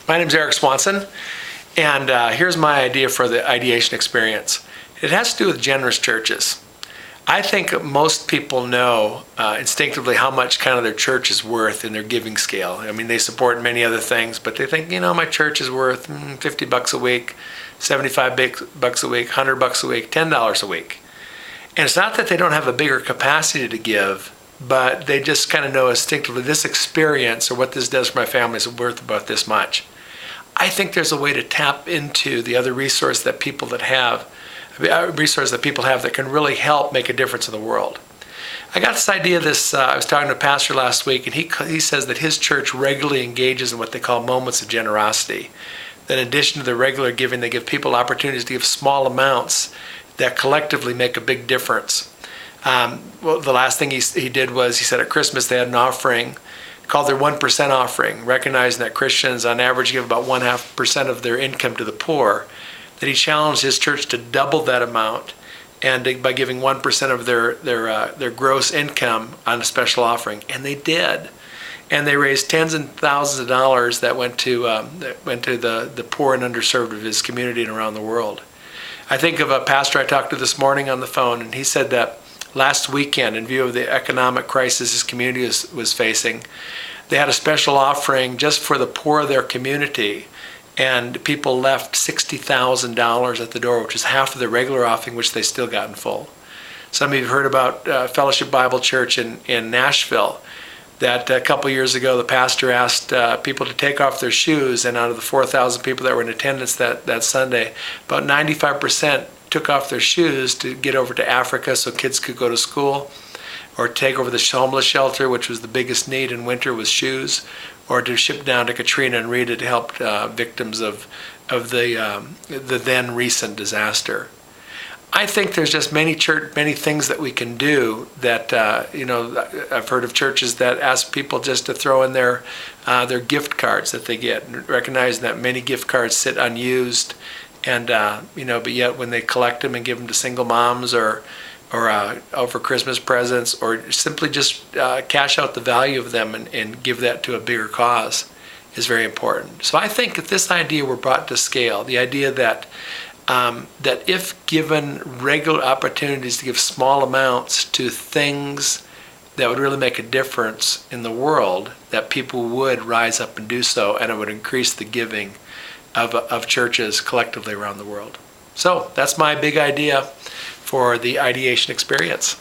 My name's Eric Swanson, and here's my idea for the ideation experience. It has to do with generous churches. I think most people know instinctively how much kind of their church is worth in their giving scale. I mean, they support many other things, but they think, my church is worth $50 a week, $75 a week, $100 a week, $10 a week. And it's not that they don't have a bigger capacity to give, but they just kind of know instinctively this experience or what this does for my family is worth about this much. I think there's a way to tap into the other resource that people have that can really help make a difference in the world. I got this idea. I was talking to a pastor last week, and he says that his church regularly engages in what they call moments of generosity. That in addition to the regular giving, they give people opportunities to give small amounts that collectively make a big difference. The last thing he did was he said at Christmas they had an offering called their 1% offering, recognizing that Christians on average give about 0.5% of their income to the poor, that he challenged his church to double that amount and by giving 1% of their gross income on a special offering. And they did. And they raised tens and thousands of dollars that went to the poor and underserved of his community and around the world. I think of a pastor I talked to this morning on the phone, and he said that last weekend, in view of the economic crisis his community was facing, they had a special offering just for the poor of their community, and people left $60,000 at the door, which is half of the regular offering, which they still got in full. Some of you have heard about Fellowship Bible Church in Nashville, that a couple years ago the pastor asked people to take off their shoes, and out of the 4,000 people that were in attendance that Sunday, about 95% took off their shoes to get over to Africa so kids could go to school, or take over the homeless shelter, which was the biggest need in winter was shoes, or to ship down to Katrina and Rita to help victims of the then recent disaster. I think there's just many things that we can do that, I've heard of churches that ask people just to throw in their gift cards that they get, and recognizing that many gift cards sit unused, and but yet when they collect them and give them to single moms or for Christmas presents, or simply just cash out the value of them and give that to a bigger cause is very important. So I think if this idea were brought to scale, the idea that if given regular opportunities to give small amounts to things that would really make a difference in the world, that people would rise up and do so, and it would increase the giving of churches collectively around the world. So that's my big idea for the ideation experience.